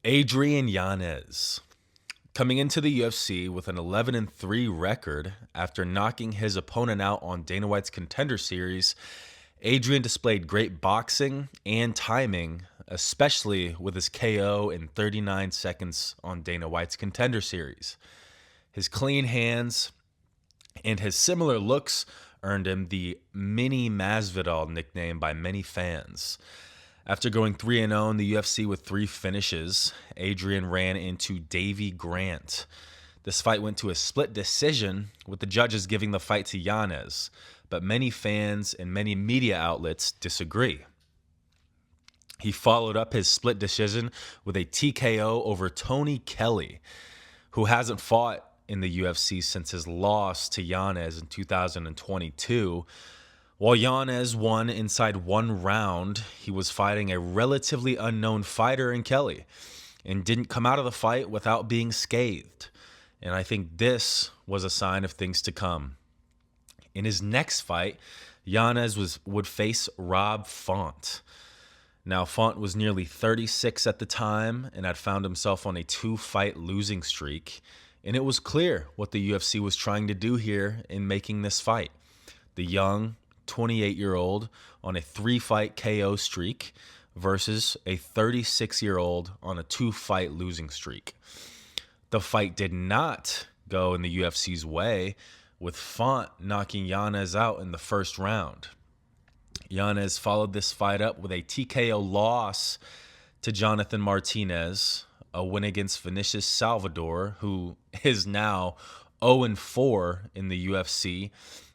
Adrian Yanez, coming into the UFC with an 11-3 record after knocking his opponent out on Dana White's Contender Series, Adrian displayed great boxing and timing, especially with his KO in 39 seconds on Dana White's Contender Series. His clean hands and his similar looks earned him the Mini Masvidal nickname by many fans. After going 3-0 in the UFC with 3 finishes, Adrian ran into Davy Grant. This fight went to a split decision, with the judges giving the fight to Yanez, but many fans and many media outlets disagree. He followed up his split decision with a TKO over Tony Kelly, who hasn't fought in the UFC since his loss to Yanez in 2022. While Yanez won inside 1 round, he was fighting a relatively unknown fighter in Kelly and didn't come out of the fight without being scathed. And I think this was a sign of things to come. In his next fight, Yanez would face Rob Font. Now, Font was nearly 36 at the time and had found himself on a 2-fight losing streak. And it was clear what the UFC was trying to do here in making this fight. The young 28-year-old on a 3-fight KO streak versus a 36-year-old on a 2-fight losing streak. The fight did not go in the UFC's way, with Font knocking Yanez out in the first round. Yanez followed this fight up with a TKO loss to Jonathan Martinez, a win against Vinicius Salvador, who is now 0-4 in the UFC,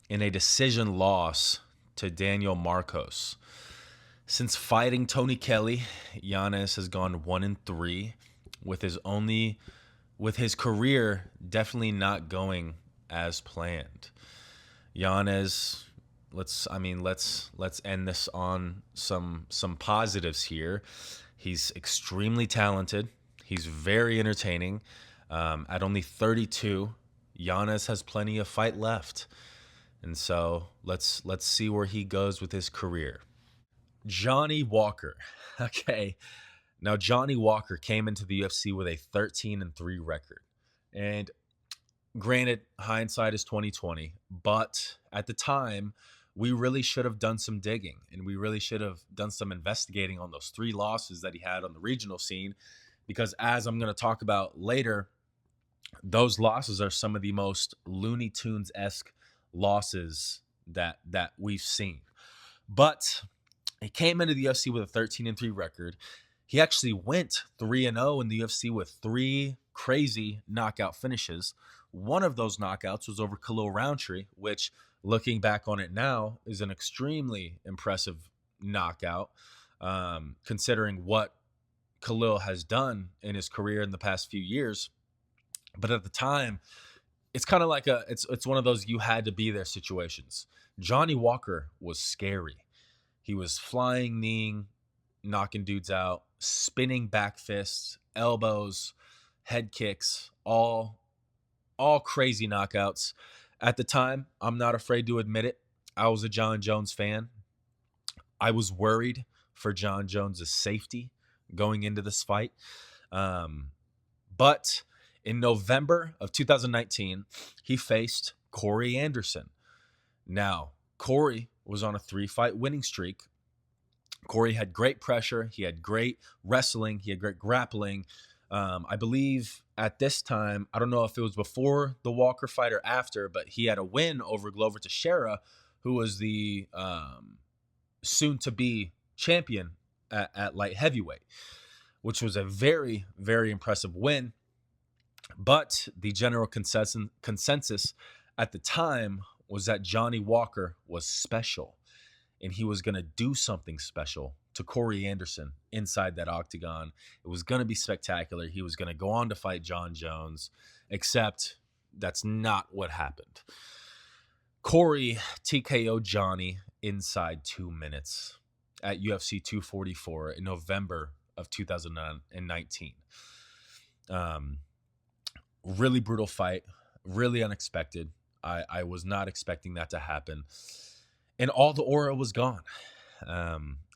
and a decision loss to Daniel Marcos. Since fighting Tony Kelly, Yanez has gone 1-3, with his career definitely not going as planned. Yanez, let's end this on some positives here. He's extremely talented. He's very entertaining. At only 32, Yanez has plenty of fight left. And so let's see where he goes with his career. Johnny Walker. Okay. Now, Johnny Walker came into the UFC with a 13-3 record. And granted, hindsight is 2020, but at the time, we really should have done some digging, and we really should have done some investigating on those 3 losses that he had on the regional scene, because as I'm going to talk about later, those losses are some of the most Looney Tunes-esque losses that we've seen. But he came into the UFC with a 13-3 record. He actually went 3-0 in the UFC with 3 crazy knockout finishes. One of those knockouts was over Khalil Roundtree, which, looking back on it now, is an extremely impressive knockout, considering what Khalil has done in his career in the past few years. But at the time, it's kind of like it's one of those you had to be there situations. Johnny Walker was scary. He was flying, kneeing, knocking dudes out, spinning back fists, elbows, head kicks, all crazy knockouts. At the time, I'm not afraid to admit it, I was a Jon Jones fan. I was worried for Jon Jones' safety going into this fight. But in November of 2019, he faced Corey Anderson. Now, Corey was on a 3-fight winning streak. Corey had great pressure. He had great wrestling. He had great grappling. I believe at this time, I don't know if it was before the Walker fight or after, but he had a win over Glover Teixeira, who was the soon-to-be champion at light heavyweight, which was a very, very impressive win. But the general consensus at the time was that Johnny Walker was special, and he was going to do something special to Corey Anderson inside that octagon. It was going to be spectacular. He was going to go on to fight Jon Jones, except that's not what happened. Corey TKO'd Johnny inside 2 minutes at UFC 244 in November of 2019. Really brutal fight, really unexpected. I was not expecting that to happen. And all the aura was gone.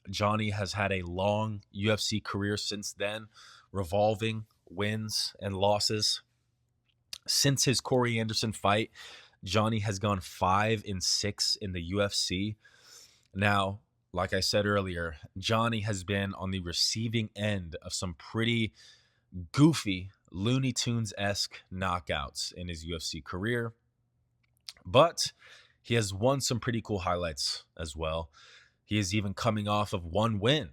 Johnny has had a long UFC career since then, revolving wins and losses. Since his Corey Anderson fight, Johnny has gone 5-6 in the UFC. Now, like I said earlier, Johnny has been on the receiving end of some pretty goofy, Looney Tunes-esque knockouts in his UFC career. But he has won some pretty cool highlights as well. He is even coming off of one win,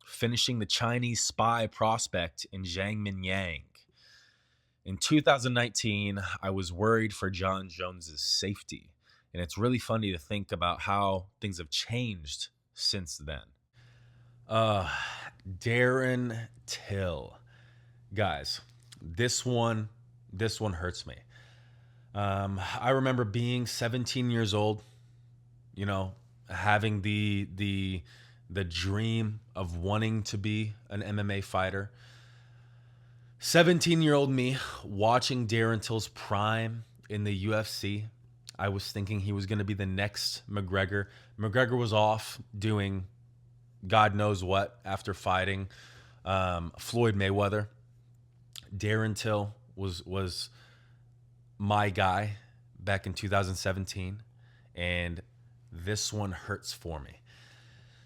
finishing the Chinese spy prospect in Zhang Minyang. In 2019, I was worried for John Jones's safety, and it's really funny to think about how things have changed since then. Darren Till. Guys, this one hurts me. I remember being 17 years old, having the dream of wanting to be an MMA fighter. 17-year-old me watching Darren Till's prime in the UFC. I was thinking he was going to be the next McGregor. McGregor was off doing God knows what after fighting Floyd Mayweather. Darren Till was my guy back in 2017, and this one hurts for me.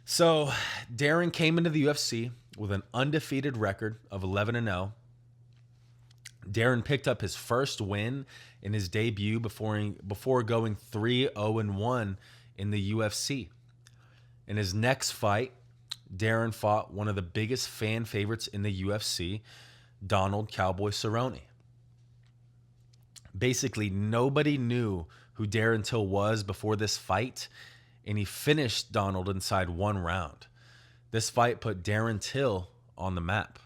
So Darren came into the UFC with an undefeated record of 11-0. Darren picked up his first win in his debut before going 3-0-1 in the UFC. In his next fight, Darren fought one of the biggest fan favorites in the UFC, Donald Cowboy Cerrone. Basically, nobody knew who Darren Till was before this fight, and he finished Donald inside one round. This fight put Darren Till on the map.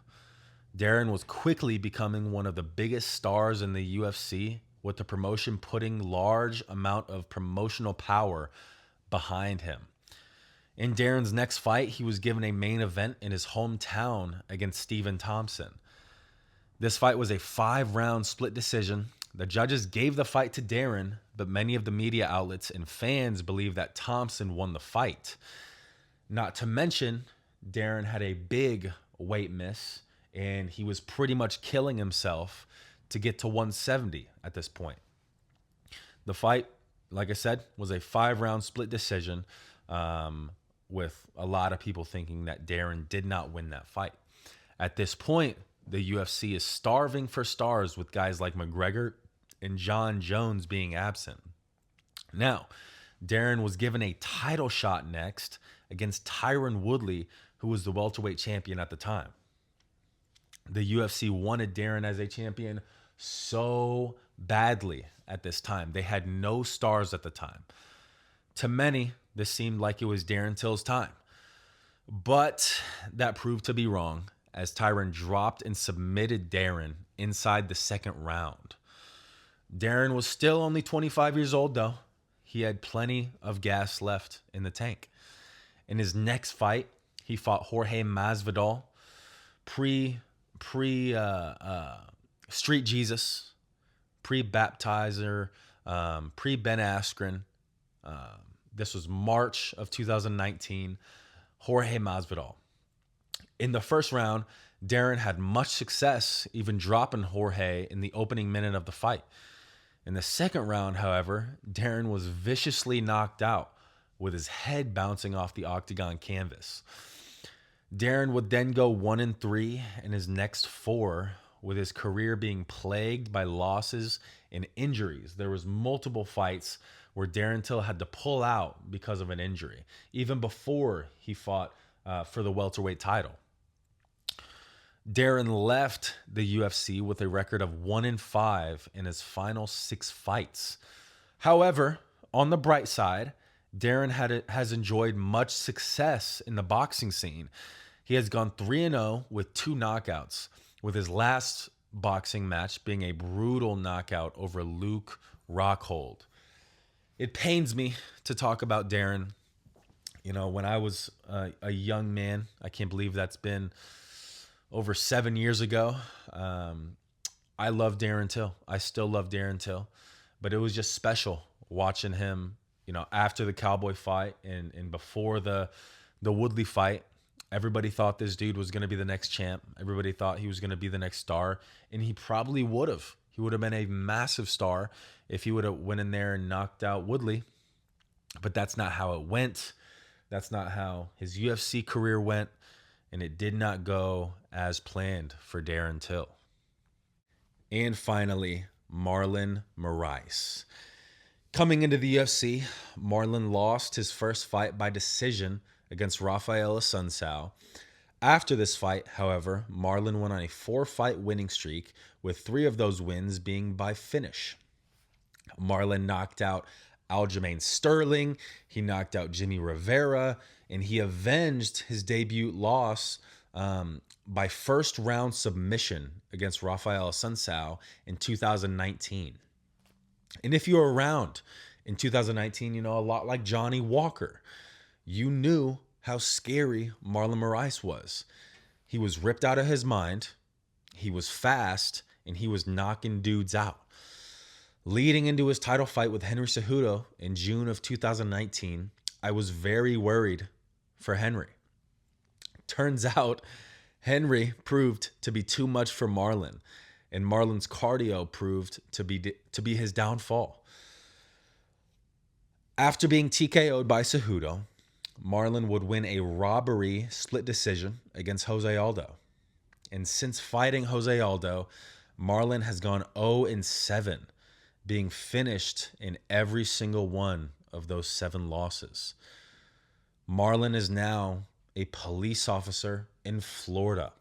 Darren was quickly becoming one of the biggest stars in the UFC, with the promotion putting large amount of promotional power behind him. In Darren's next fight, he was given a main event in his hometown against Stephen Thompson. This fight was a 5-round split decision. The judges gave the fight to Darren, but many of the media outlets and fans believe that Thompson won the fight. Not to mention, Darren had a big weight miss, and he was pretty much killing himself to get to 170 at this point. The fight, like I said, was a 5-round split decision, with a lot of people thinking that Darren did not win that fight. At this point, the UFC is starving for stars, with guys like McGregor and John Jones being absent. Now, Darren was given a title shot next against Tyron Woodley, who was the welterweight champion at the time. The UFC wanted Darren as a champion so badly at this time. They had no stars at the time. To many, this seemed like it was Darren Till's time. But that proved to be wrong, as Tyron dropped and submitted Darren inside the second round. Darren was still only 25 years old, though. He had plenty of gas left in the tank. In his next fight, he fought Jorge Masvidal, pre Street Jesus, pre-baptizer, pre-Ben Askren. This was March of 2019. Jorge Masvidal. In the first round, Darren had much success, even dropping Jorge in the opening minute of the fight. In the second round, however, Darren was viciously knocked out, with his head bouncing off the octagon canvas. Darren would then go 1-3 in his next 4, with his career being plagued by losses and injuries. There was multiple fights where Darren Till had to pull out because of an injury, even before he fought for the welterweight title. Darren left the UFC with a record of 1-5 in his final 6 fights. However, on the bright side, Darren has enjoyed much success in the boxing scene. He has gone 3-0 with 2 knockouts, with his last boxing match being a brutal knockout over Luke Rockhold. It pains me to talk about Darren. When I was a young man, I can't believe that's been over 7 years ago. I love Darren Till. I still love Darren Till. But it was just special watching him, after the Cowboy fight and before the Woodley fight. Everybody thought this dude was going to be the next champ. Everybody thought he was going to be the next star, and he probably would have. He would have been a massive star if he would have went in there and knocked out Woodley. But that's not how it went. That's not how his UFC career went, and it did not go as planned for Darren Till. And finally, Marlon Moraes. Coming into the UFC, Marlon lost his first fight by decision against Rafael Assunção. After this fight, however, Marlon went on a 4-fight winning streak, with 3 of those wins being by finish. Marlon knocked out Aljamain Sterling, he knocked out Jimmy Rivera, and he avenged his debut loss by first-round submission against Rafael Assunção in 2019. And if you were around in 2019, you know, a lot like Johnny Walker, you knew how scary Marlon Moraes was. He was ripped out of his mind, he was fast, and he was knocking dudes out. Leading into his title fight with Henry Cejudo in June of 2019, I was very worried for Henry. Turns out, Henry proved to be too much for Marlon, and Marlon's cardio proved to be his downfall. After being TKO'd by Cejudo, Marlon would win a robbery split decision against Jose Aldo. And since fighting Jose Aldo, Marlon has gone 0-7, being finished in every single one of those 7 losses. Marlon is now a police officer in Florida,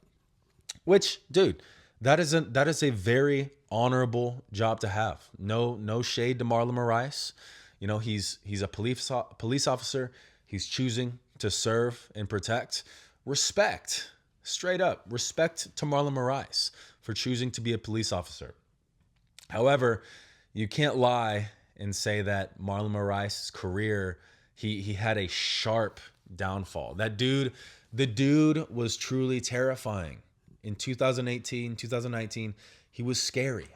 which, dude, that is a very honorable job to have. No shade to Marlon Moraes. You know, he's a police officer. He's choosing to serve and protect. Respect, straight up, respect to Marlon Moraes for choosing to be a police officer. However, you can't lie and say that Marlon Moraes' career, he had a sharp downfall. The dude was truly terrifying. In 2018, 2019, he was scary.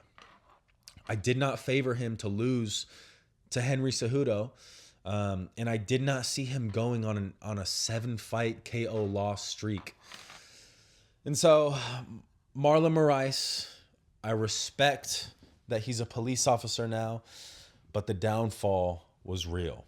I did not favor him to lose to Henry Cejudo, and I did not see him going on a 7-fight KO loss streak. And so, Marlon Moraes, I respect that he's a police officer now, but the downfall was real.